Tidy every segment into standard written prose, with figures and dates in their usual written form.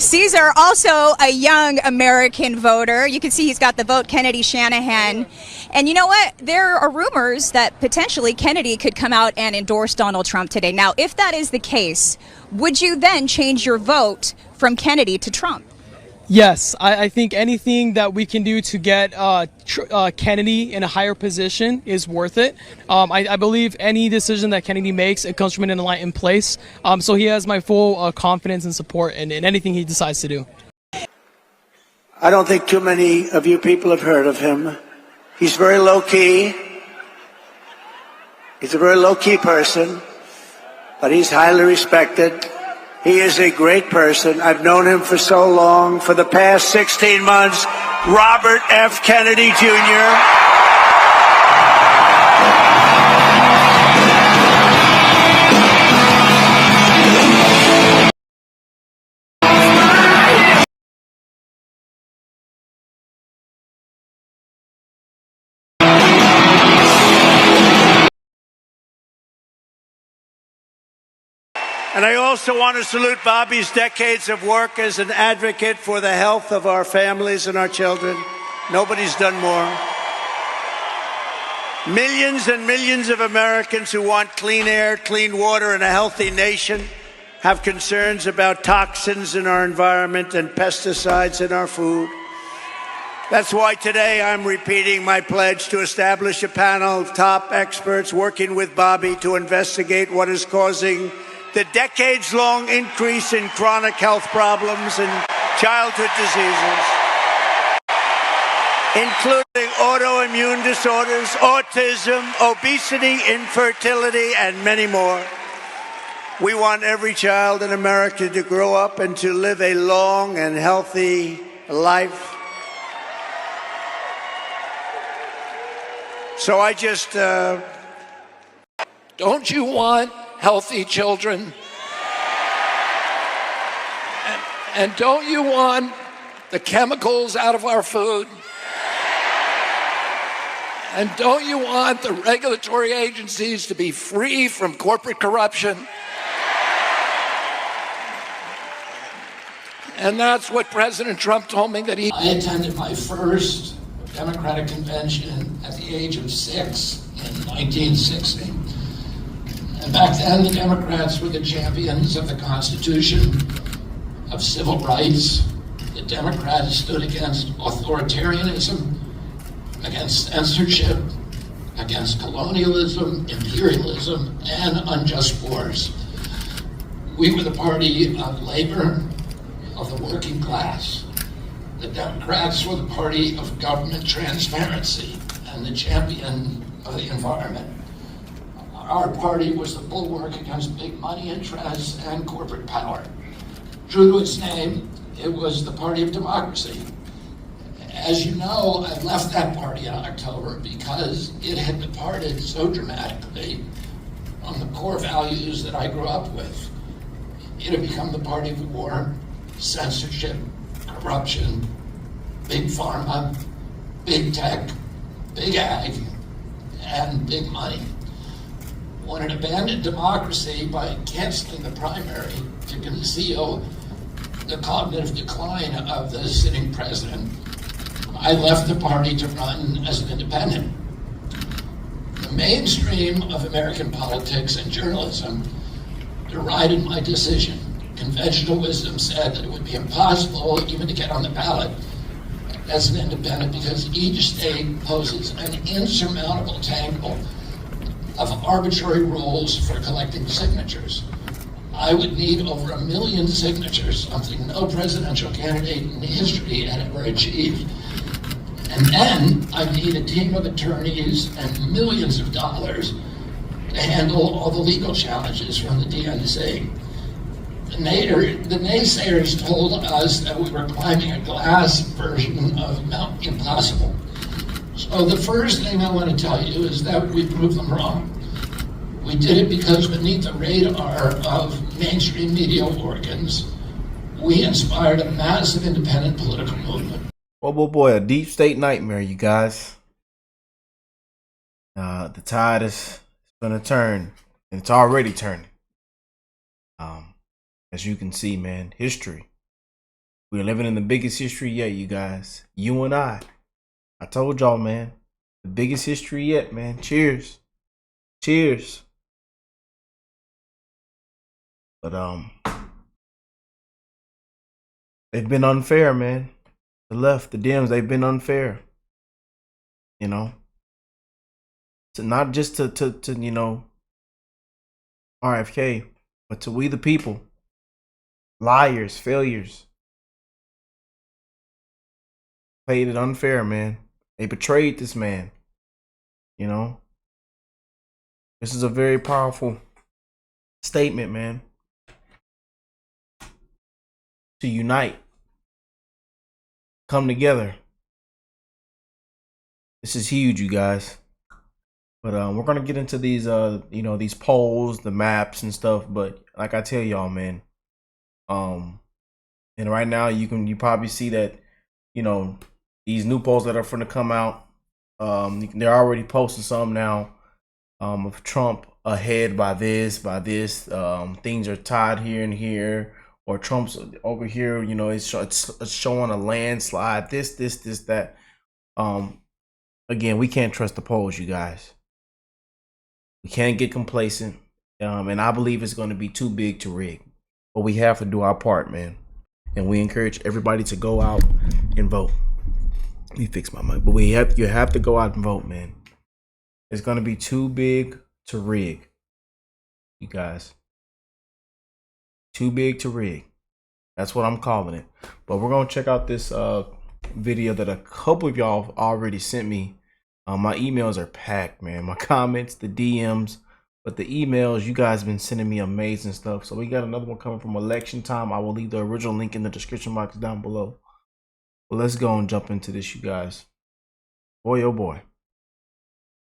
Caesar, also a young American voter. You can see he's got the vote Kennedy Shanahan. And you know what? There are rumors that potentially Kennedy could come out and endorse Donald Trump today. Now, if that is the case, would you then change your vote from Kennedy to Trump? Yes, I think anything that we can do to get Kennedy in a higher position is worth it. I believe any decision that Kennedy makes, it comes from an enlightened place. So he has my full confidence and support in anything he decides to do. I don't think too many of you people have heard of him. He's very low-key. He's a very low-key person, but he's highly respected. He is a great person. I've known him for so long. For the past 16 months, Robert F. Kennedy Jr. And I also want to salute Bobby's decades of work as an advocate for the health of our families and our children. Nobody's done more. Millions and millions of Americans who want clean air, clean water, and a healthy nation have concerns about toxins in our environment and pesticides in our food. That's why today I'm repeating my pledge to establish a panel of top experts working with Bobby to investigate what is causing the decades-long increase in chronic health problems and childhood diseases, including autoimmune disorders, autism, obesity, infertility, and many more. We want every child in America to grow up and to live a long and healthy life. So I just... Don't you want healthy children? And don't you want the chemicals out of our food? And don't you want the regulatory agencies to be free from corporate corruption? And that's what President Trump told me that he... I attended my first Democratic convention at the age of 6 in 1960. And back then, the Democrats were the champions of the Constitution, of civil rights. The Democrats stood against authoritarianism, against censorship, against colonialism, imperialism, and unjust wars. We were the party of labor, of the working class. The Democrats were the party of government transparency and the champion of the environment. Our party was the bulwark against big money interests and corporate power. True to its name, it was the party of democracy. As you know, I left that party in October because it had departed so dramatically from the core values that I grew up with. It had become the party of war, censorship, corruption, big pharma, big tech, big ag, and big money. When it abandoned democracy by canceling the primary to conceal the cognitive decline of the sitting president, I left the party to run as an independent. The mainstream of American politics and journalism derided my decision. Conventional wisdom said that it would be impossible even to get on the ballot as an independent because each state poses an insurmountable tangle of arbitrary rules for collecting signatures. I would need over 1 million signatures, something no presidential candidate in history had ever achieved. And then I need a team of attorneys and millions of dollars to handle all the legal challenges from the DNC. The naysayers told us that we were climbing a glass version of Mount Impossible. So the first thing I want to tell you is that we proved them wrong. We did it because beneath the radar of mainstream media organs, we inspired a massive independent political movement. Boy, a deep state nightmare, you guys. The tide is going to turn, and it's already turning. As you can see, man, history We're living in the biggest history yet, you guys. You and I told y'all, man. The biggest history yet, man. Cheers. Cheers. But they've been unfair, man. The left, the Dems, they've been unfair. You know, to not just to you know, RFK, but to we the people. Liars, failures. Played it unfair, man. They betrayed this man. You know, this is a very powerful statement, man. To unite, come together. This is huge, you guys. But we're gonna get into these you know, these polls, the maps and stuff. But like I tell y'all, man, and right now you probably see that, you know, these new polls that are going to come out, they're already posting some now, of Trump ahead by this, things are tied here and here, or Trump's over here, you know, it's showing a landslide, this, that. Again, we can't trust the polls, you guys. We can't get complacent, and I believe it's going to be too big to rig. But we have to do our part, man. And we encourage everybody to go out and vote. Let me fix my mic. But you have to go out and vote, man. It's going to be too big to rig, you guys. Too big to rig. That's what I'm calling it. But we're going to check out this video that a couple of y'all already sent me. My emails are packed, man. My comments, the DMs, but the emails, you guys have been sending me amazing stuff. So we got another one coming from election time. I will leave the original link in the description box down below. But let's go and jump into this, you guys. Boy, oh boy.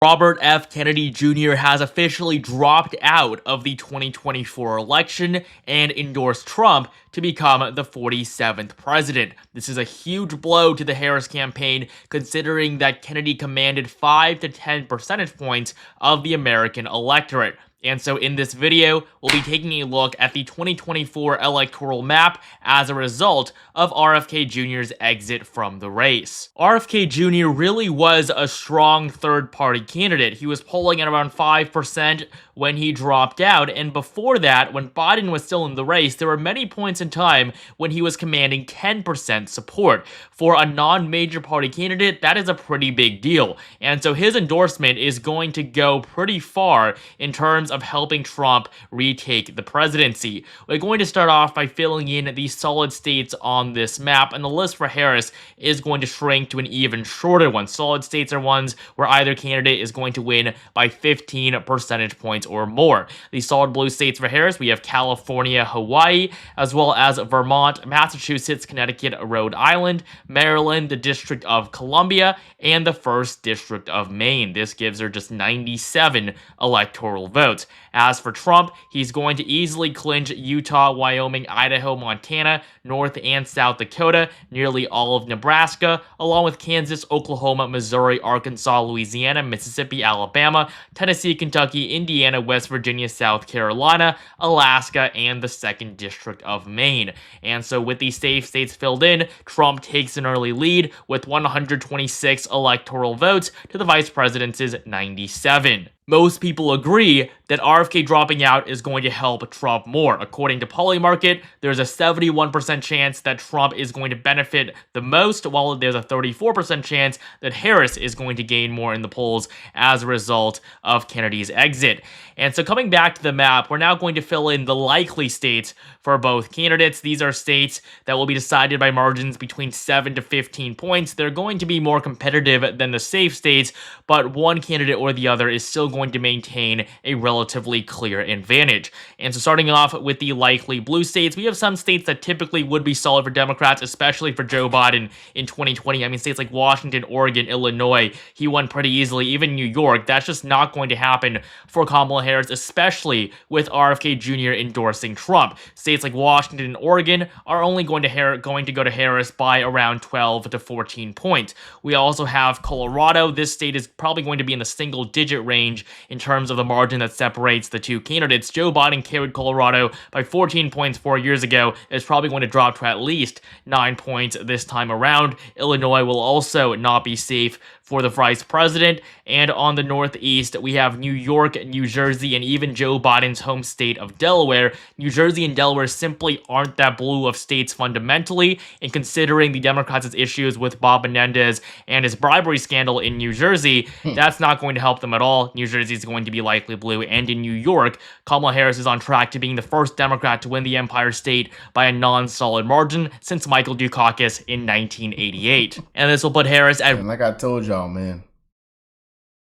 Robert F. Kennedy Jr. has officially dropped out of the 2024 election and endorsed Trump to become the 47th president. This is a huge blow to the Harris campaign, considering that Kennedy commanded 5 to 10 percentage points of the American electorate. And so in this video, we'll be taking a look at the 2024 electoral map as a result of RFK Jr.'s exit from the race. RFK Jr. really was a strong third-party candidate. He was polling at around 5% when he dropped out, and before that, when Biden was still in the race, there were many points in time when he was commanding 10% support. For a non-major party candidate, that is a pretty big deal, and so his endorsement is going to go pretty far in terms of helping Trump retake the presidency. We're going to start off by filling in the solid states on this map, and the list for Harris is going to shrink to an even shorter one. Solid states are ones where either candidate is going to win by 15 percentage points or more. The solid blue states for Harris, we have California, Hawaii, as well as Vermont, Massachusetts, Connecticut, Rhode Island, Maryland, the District of Columbia, and the 1st District of Maine. This gives her just 97 electoral votes. As for Trump, he's going to easily clinch Utah, Wyoming, Idaho, Montana, North and South Dakota, nearly all of Nebraska, along with Kansas, Oklahoma, Missouri, Arkansas, Louisiana, Mississippi, Alabama, Tennessee, Kentucky, Indiana, West Virginia, South Carolina, Alaska, and the 2nd District of Maine. And so with these safe states filled in, Trump takes an early lead with 126 electoral votes to the vice president's 97. Most people agree that RFK dropping out is going to help Trump more. According to Polymarket, there's a 71% chance that Trump is going to benefit the most, while there's a 34% chance that Harris is going to gain more in the polls as a result of Kennedy's exit. And so coming back to the map, we're now going to fill in the likely states for both candidates. These are states that will be decided by margins between 7 to 15 points. They're going to be more competitive than the safe states, but one candidate or the other is still going to maintain a relatively clear advantage. And so starting off with the likely blue states, we have some states that typically would be solid for Democrats, especially for Joe Biden in 2020. I mean, states like Washington, Oregon, Illinois, he won pretty easily. Even New York, that's just not going to happen for Kamala Harris, especially with RFK Jr. endorsing Trump. States like Washington and Oregon are only going to go to Harris by around 12 to 14 points. We also have Colorado. This state is probably going to be in the single-digit range advantage in terms of the margin that separates the two candidates. Joe Biden carried Colorado by 14 points 4 years ago. It's probably going to drop to at least 9 points this time around. Illinois will also not be safe for the vice president. And on the Northeast, we have New York, New Jersey, and even Joe Biden's home state of Delaware. New Jersey and Delaware simply aren't that blue of states fundamentally, and considering the Democrats' issues with Bob Menendez and his bribery scandal in New Jersey, that's not going to help them at all. New Jersey is going to be likely blue, and in New York, Kamala Harris is on track to being the first Democrat to win the Empire State by a non-solid margin since Michael Dukakis in 1988. And this will put Harris at... And like I told y'all, man,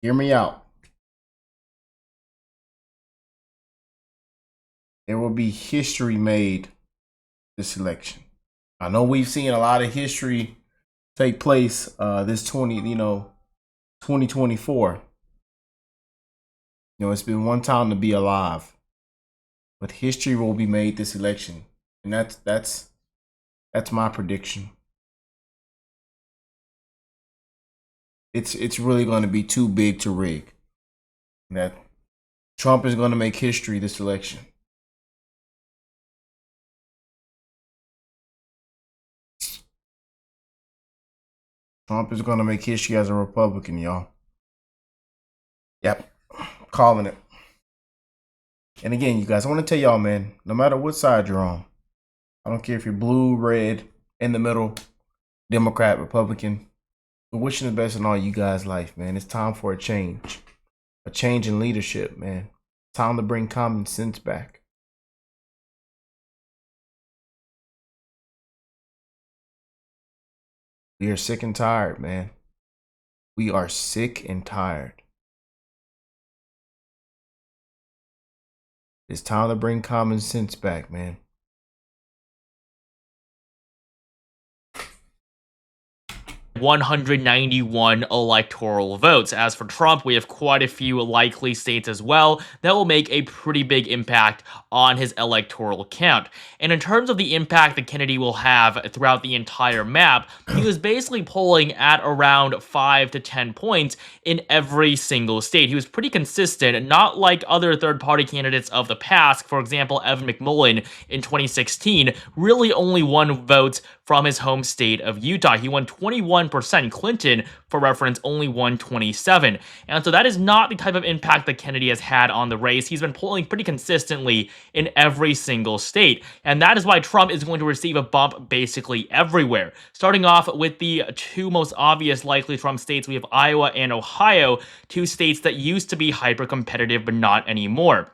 hear me out. There will be history made this election. I know we've seen a lot of history take place this 2024. It's been one time to be alive, but history will be made this election, and that's my prediction. It's really going to be too big to rig. That Trump is going to make history this election. Trump is going to make history as a Republican, y'all. Yep, calling it. And again, you guys, I want to tell y'all, man, no matter what side you're on, I don't care if you're blue, red, in the middle, Democrat, Republican, we're wishing the best in all you guys' life, man. It's time for a change in leadership, man. Time to bring common sense back. We are sick and tired, man. We are sick and tired. It's time to bring common sense back, man. $191 electoral votes. As for Trump, we have quite a few likely states as well that will make a pretty big impact on his electoral count. And in terms of the impact that Kennedy will have throughout the entire map, he was basically polling at around 5 to 10 points in every single state. He was pretty consistent, not like other third-party candidates of the past. For example, Evan McMullin in 2016 really only won votes from his home state of Utah. He won 21%. Clinton, for reference, only won 27. And so that is not the type of impact that Kennedy has had on the race. He's been polling pretty consistently in every single state. And that is why Trump is going to receive a bump basically everywhere. Starting off with the two most obvious likely Trump states, we have Iowa and Ohio, two states that used to be hyper-competitive but not anymore.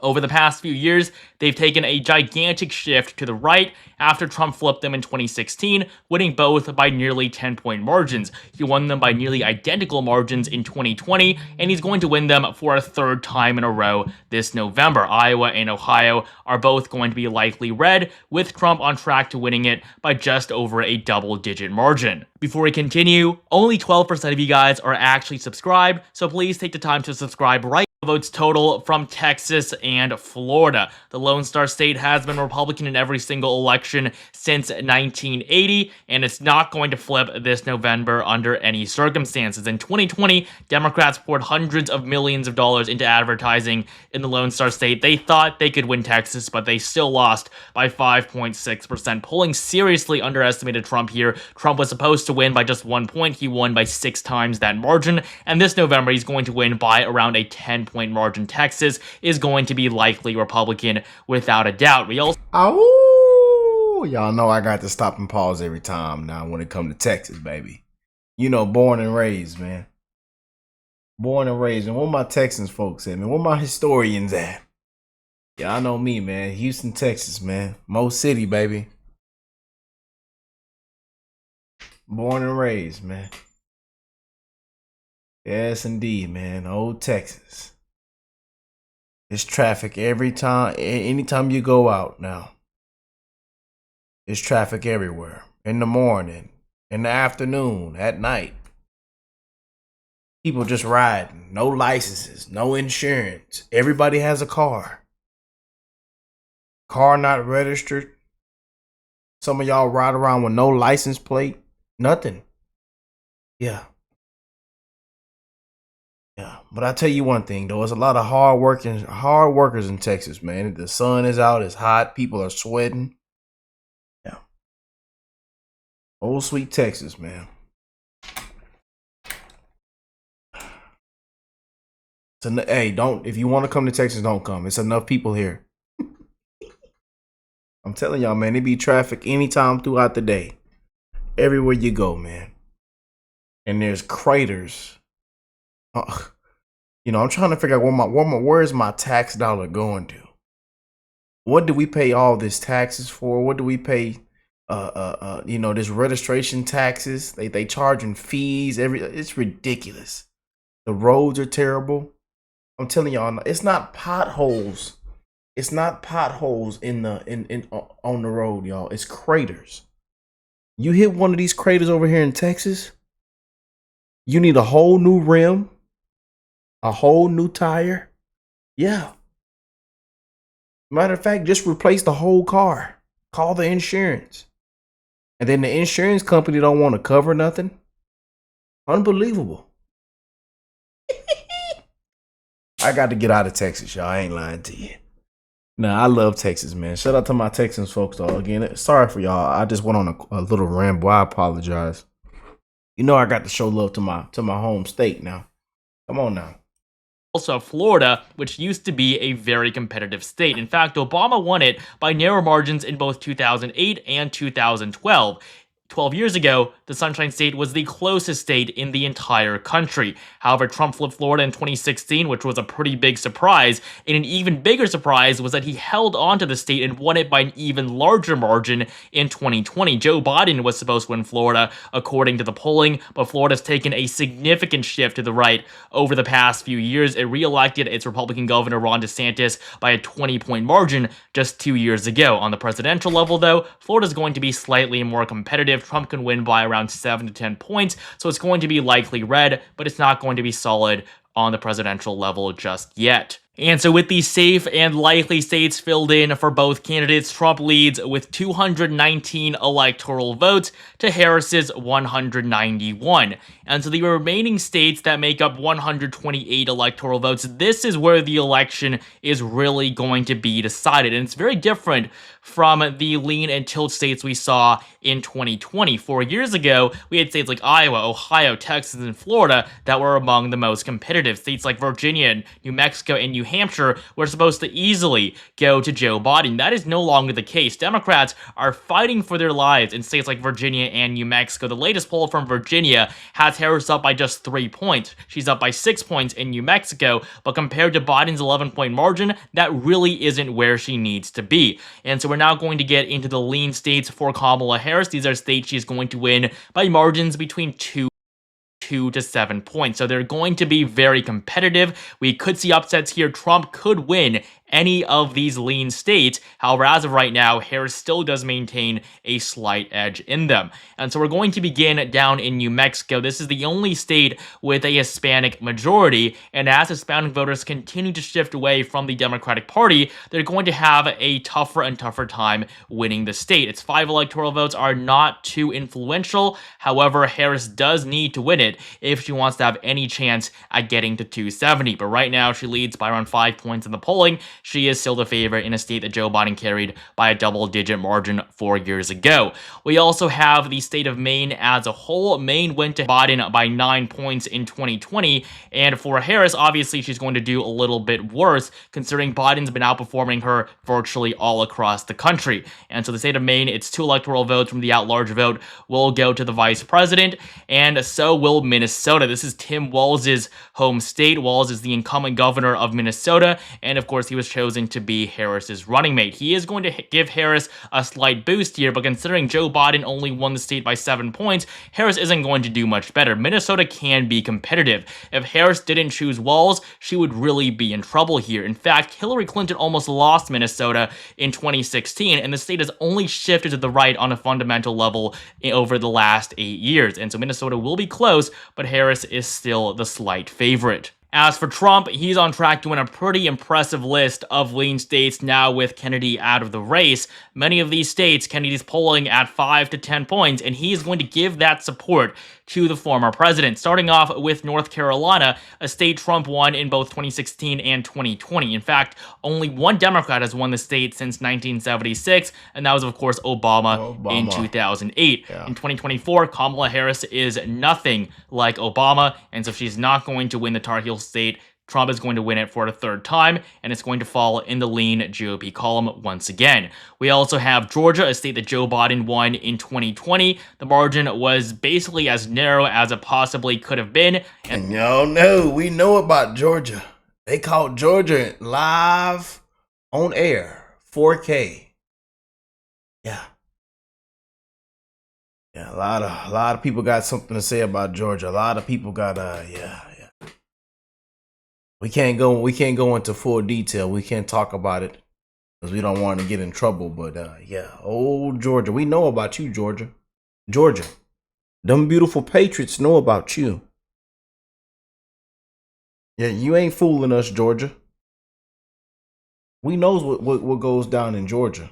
Over the past few years, they've taken a gigantic shift to the right after Trump flipped them in 2016, winning both by nearly 10-point margins. He won them by nearly identical margins in 2020, and he's going to win them for a third time in a row this November. Iowa and Ohio are both going to be likely red, with Trump on track to winning it by just over a double-digit margin. Before we continue, only 12% of you guys are actually subscribed, so please take the time to subscribe right. Votes total from Texas and Florida. The Lone Star State has been Republican in every single election since 1980, and it's not going to flip this November under any circumstances. In 2020, Democrats poured hundreds of millions of dollars into advertising in the Lone Star State. They thought they could win Texas, but they still lost by 5.6%. Polling seriously underestimated Trump here. Trump was supposed to win by just 1 point. He won by 6 times that margin, and this November he's going to win by around a 10-point margin. Texas is going to be likely Republican without a doubt. We also y'all know I got to stop and pause every time now when it comes to Texas, baby. Born and raised, man. Born and raised. And where my Texans folks at, man? Where my historians at? Yeah, I know me, man. Houston, Texas, man. Mo City, baby. Born and raised, man. Yes, indeed, man. Old Texas. It's traffic every time, anytime you go out now. It's traffic everywhere. In the morning, in the afternoon, at night. People just riding. No licenses, no insurance. Everybody has a car. Car not registered. Some of y'all ride around with no license plate. Nothing. Yeah. Yeah, but I tell you one thing though, there's a lot of hard workers in Texas, man. The sun is out, it's hot, people are sweating. Yeah, old sweet Texas, man. Hey, if you want to come to Texas, don't come. It's enough people here. I'm telling y'all, man, it be traffic anytime throughout the day, everywhere you go, man. And there's craters. I'm trying to figure out where's my tax dollar going to? What do we pay all this taxes for? What do we pay? This registration taxes. They charging fees. It's ridiculous. The roads are terrible. I'm telling y'all, it's not potholes. It's not potholes on the road, y'all. It's craters. You hit one of these craters over here in Texas, you need a whole new rim, a whole new tire. Yeah. Matter of fact, just replace the whole car. Call the insurance. And then the insurance company don't want to cover nothing. Unbelievable. I got to get out of Texas, y'all. I ain't lying to you. Nah, I love Texas, man. Shout out to my Texans folks, though. Again, sorry for y'all. I just went on a little ramble. I apologize. I got to show love to my home state now. Come on now. Also, Florida, which used to be a very competitive state. In fact, Obama won it by narrow margins in both 2008 and 2012. 12 years ago, the Sunshine State was the closest state in the entire country. However, Trump flipped Florida in 2016, which was a pretty big surprise. And an even bigger surprise was that he held on to the state and won it by an even larger margin in 2020. Joe Biden was supposed to win Florida, according to the polling, but Florida's taken a significant shift to the right over the past few years. It re-elected its Republican governor, Ron DeSantis, by a 20-point margin just 2 years ago. On the presidential level, though, Florida's going to be slightly more competitive. Trump can win by around 7 to 10 points, so it's going to be likely red, but it's not going to be solid on the presidential level just yet. And so with these safe and likely states filled in for both candidates, Trump leads with 219 electoral votes to Harris's 191. And so the remaining states that make up 128 electoral votes, this is where the election is really going to be decided. And it's very different from the lean and tilt states we saw in 2020. 4 years ago, we had states like Iowa, Ohio, Texas, and Florida that were among the most competitive. States like Virginia, New Mexico, and New Hampshire were supposed to easily go to Joe Biden. That is no longer the case. Democrats are fighting for their lives in states like Virginia and New Mexico. The latest poll from Virginia has Harris up by just 3 points. She's up by 6 points in New Mexico, but compared to Biden's 11-point margin, that really isn't where she needs to be. And so we're now going to get into the lean states for Kamala Harris. These are states she's going to win by margins between 2 to 7 points. So they're going to be very competitive. We could see upsets here. Trump could win any of these lean states. However, as of right now, Harris still does maintain a slight edge in them. And so we're going to begin down in New Mexico. This is the only state with a Hispanic majority. And as Hispanic voters continue to shift away from the Democratic Party, they're going to have a tougher and tougher time winning the state. Its 5 electoral votes are not too influential. However, Harris does need to win it if she wants to have any chance at getting to 270. But right now, she leads by around 5 points in the polling. She is still the favorite in a state that Joe Biden carried by a double-digit margin 4 years ago. We also have the state of Maine as a whole. Maine went to Biden by 9 points in 2020, and for Harris, obviously, she's going to do a little bit worse, considering Biden's been outperforming her virtually all across the country. And so the state of Maine, its 2 electoral votes from the at-large vote will go to the vice president, and so will Minnesota. This is Tim Walz's home state. Walz is the incumbent governor of Minnesota, and of course, he was chosen to be Harris's running mate. He is going to give Harris a slight boost here, but considering Joe Biden only won the state by 7 points, Harris isn't going to do much better. Minnesota can be competitive. If Harris didn't choose Walz, she would really be in trouble here. In fact, Hillary Clinton almost lost Minnesota in 2016, and the state has only shifted to the right on a fundamental level over the last 8 years. And so Minnesota will be close, but Harris is still the slight favorite. As for Trump, he's on track to win a pretty impressive list of lean states now with Kennedy out of the race. Many of these states, Kennedy's polling at 5 to 10 points, and he's going to give that support to the former president. Starting off with North Carolina, a state Trump won in both 2016 and 2020. In fact, only one Democrat has won the state since 1976, and that was, of course, Obama. In 2008. Yeah. In 2024, Kamala Harris is nothing like Obama, and so she's not going to win the Tar Heel state. Trump is going to win it for the third time, and it's going to fall in the lean GOP column once again. We also have Georgia, a state that Joe Biden won in 2020. The margin was basically as narrow as it possibly could have been. And y'all know, we know about Georgia. They caught Georgia live on air, 4K. Yeah. Yeah, a lot of people got something to say about Georgia. A lot of people got yeah. We can't go into full detail. We can't talk about it because we don't want to get in trouble. But yeah, old Georgia. We know about you, Georgia. Georgia. Them beautiful patriots know about you. Yeah, you ain't fooling us, Georgia. We knows what goes down in Georgia.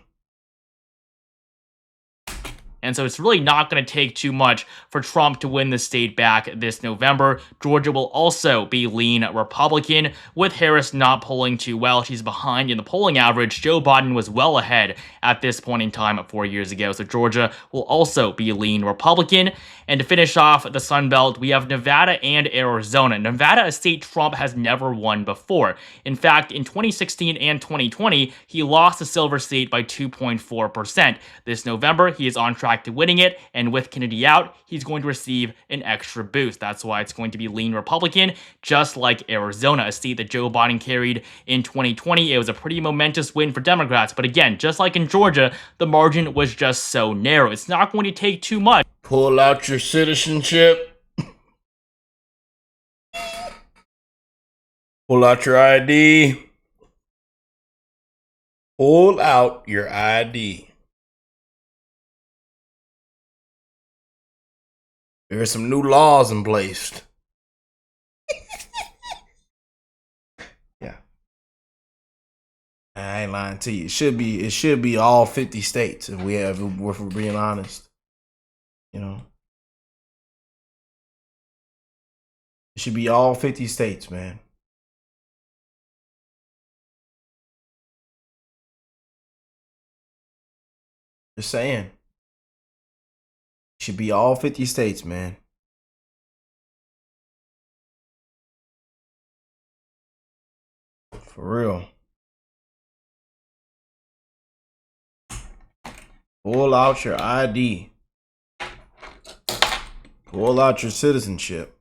And so it's really not going to take too much for Trump to win the state back this November. Georgia will also be lean Republican, with Harris not polling too well. She's behind in the polling average. Joe Biden was well ahead at this point in time 4 years ago. So Georgia will also be lean Republican. And to finish off the Sun Belt, we have Nevada and Arizona. Nevada, a state Trump has never won before. In fact, in 2016 and 2020, he lost the Silver State by 2.4%. This November, he is on track to winning it, and with Kennedy out, he's going to receive an extra boost. That's why it's going to be lean Republican, just like Arizona, a state that Joe Biden carried in 2020. It was a pretty momentous win for Democrats, but again, just like in Georgia, the margin was just so narrow. It's not going to take too much. Pull out your citizenship. Pull out your ID. Pull out your ID. There are some new laws in place. Yeah. I ain't lying to you. It should be all 50 states if we're being honest. You know. It should be all 50 states, man. Just saying. Should be all 50 states, man. For real. Pull out your ID. Pull out your citizenship.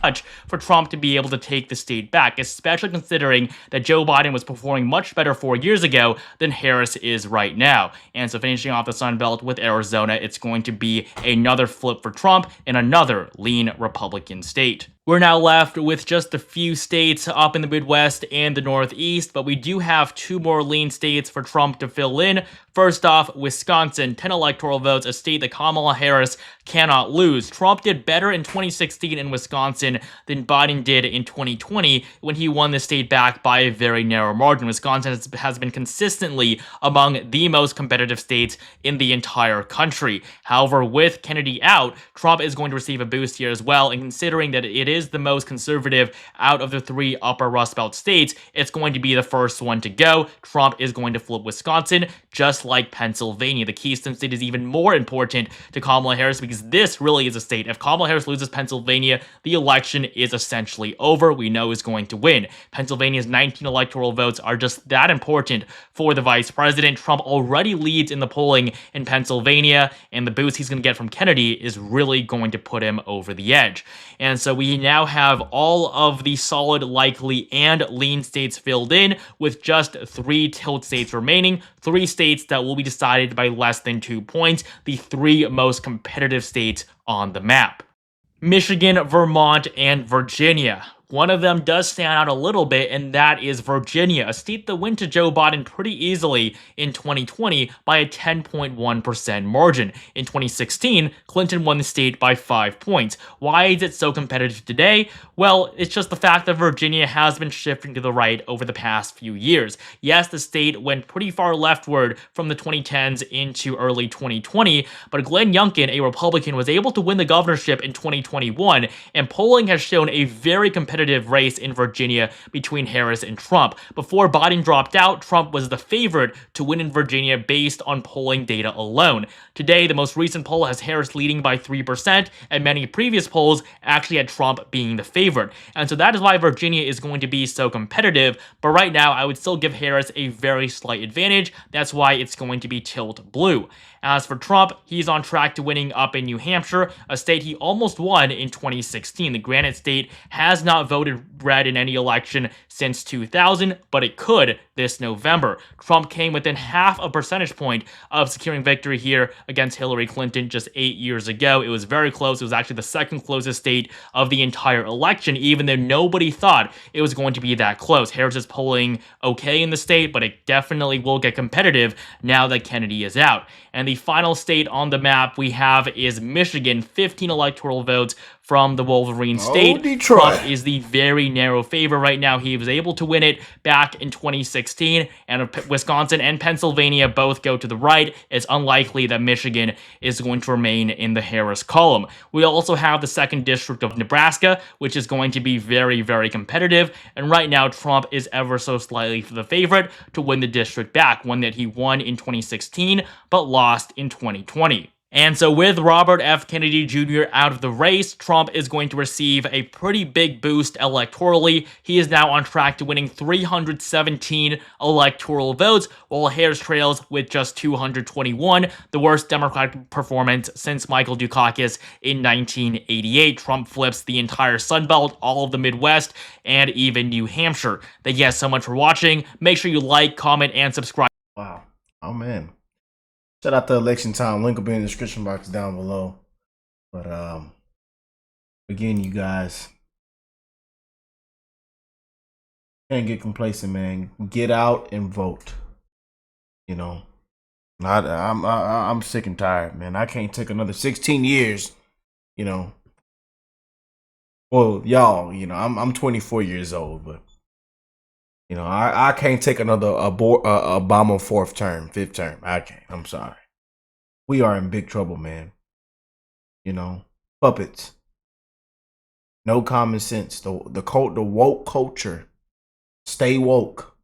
Much for Trump to be able to take the state back, especially considering that Joe Biden was performing much better 4 years ago than Harris is right now. And so finishing off the Sun Belt with Arizona, it's going to be another flip for Trump in another lean Republican state. We're now left with just a few states up in the Midwest and the Northeast, but we do have 2 more lean states for Trump to fill in. First off, Wisconsin, 10 electoral votes, a state that Kamala Harris cannot lose. Trump did better in 2016 in Wisconsin than Biden did in 2020 when he won the state back by a very narrow margin. Wisconsin has been consistently among the most competitive states in the entire country. However, with Kennedy out, Trump is going to receive a boost here as well, and considering that it is the most conservative out of the 3 upper Rust Belt states, it's going to be the first one to go. Trump is going to flip Wisconsin, just like Pennsylvania. The Keystone State is even more important to Kamala Harris because this really is a state. If Kamala Harris loses Pennsylvania, the election is essentially over. We know who's going to win. Pennsylvania's 19 electoral votes are just that important for the vice president. Trump already leads in the polling in Pennsylvania, and the boost he's going to get from Kennedy is really going to put him over the edge. And so we now have all of the solid, likely, and lean states filled in, with just 3 tilt states remaining, 3 states that will be decided by less than 2 points, the 3 most competitive states on the map. Michigan, Vermont, and Virginia. One of them does stand out a little bit, and that is Virginia, a state that went to Joe Biden pretty easily in 2020 by a 10.1% margin. In 2016, Clinton won the state by 5 points. Why is it so competitive today? Well, it's just the fact that Virginia has been shifting to the right over the past few years. Yes, the state went pretty far leftward from the 2010s into early 2020, but Glenn Youngkin, a Republican, was able to win the governorship in 2021, and polling has shown a very competitive race in Virginia between Harris and Trump. Before Biden dropped out, Trump was the favorite to win in Virginia based on polling data alone. Today, the most recent poll has Harris leading by 3%, and many previous polls actually had Trump being the favorite. And so that is why Virginia is going to be so competitive, but right now I would still give Harris a very slight advantage. That's why it's going to be tilt blue. As for Trump, he's on track to winning up in New Hampshire, a state he almost won in 2016. The Granite State has not voted red in any election since 2000, but it could this November. Trump came within half a percentage point of securing victory here against Hillary Clinton just 8 years ago. It was very close. It was actually the second closest state of the entire election, even though nobody thought it was going to be that close. Harris is polling okay in the state, but it definitely will get competitive now that Kennedy is out. And the final state on the map we have is Michigan, 15 electoral votes from the Wolverine state. Detroit. Trump is the very narrow favor right now. He was able to win it back in 2016, and Wisconsin and Pennsylvania both go to the right. It's unlikely that Michigan is going to remain in the Harris column. We also have the 2nd District of Nebraska, which is going to be very, very competitive, and right now Trump is ever so slightly the favorite to win the district back, one that he won in 2016 but lost in 2020. And so with Robert F. Kennedy Jr. out of the race, Trump is going to receive a pretty big boost electorally. He is now on track to winning 317 electoral votes, while Harris trails with just 221, the worst Democratic performance since Michael Dukakis in 1988. Trump flips the entire Sun Belt, all of the Midwest, and even New Hampshire. Thank you guys so much for watching. Make sure you like, comment, and subscribe. Wow. Oh, man. Shout out to Election Time. Link will be in the description box down below. But again, you guys, can't get complacent, man. Get out and vote. You know, I'm sick and tired, man. I can't take another 16 years. You know, well, y'all, you know, I'm 24 years old, but you know, I can't take another Obama 4th term, 5th term. I can't. I'm sorry. We are in big trouble, man. You know, puppets. No common sense. The woke culture. Stay woke.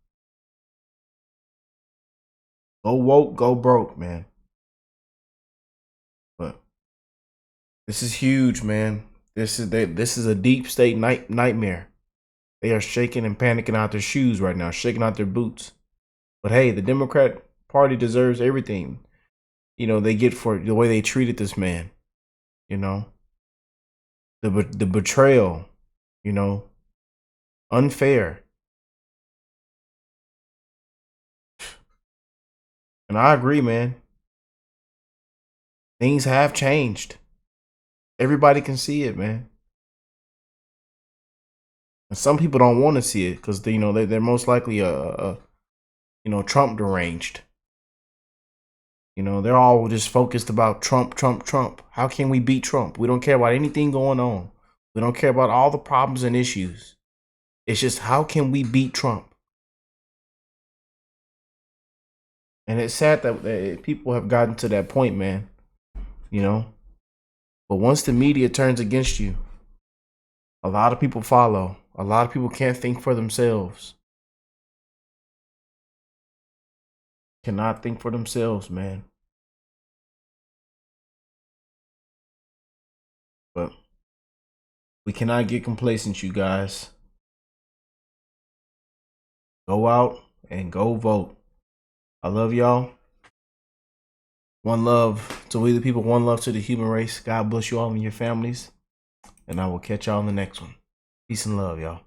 Go woke, go broke, man. But this is huge, man. This is a deep state nightmare. They are shaking and panicking out their shoes right now, shaking out their boots. But hey, the Democrat Party deserves everything, you know, they get for the way they treated this man. You know, the betrayal, you know, unfair. And I agree, man. Things have changed. Everybody can see it, man. And some people don't want to see it because you know they're most likely you know, Trump deranged. You know, they're all just focused about Trump, Trump, Trump. How can we beat Trump? We don't care about anything going on. We don't care about all the problems and issues. It's just how can we beat Trump? And it's sad that people have gotten to that point, man. You know, but once the media turns against you, a lot of people follow. A lot of people can't think for themselves. Cannot think for themselves, man. But we cannot get complacent, you guys. Go out and go vote. I love y'all. One love to we the people, one love to the human race. God bless you all and your families. And I will catch y'all in the next one. Peace and love, y'all.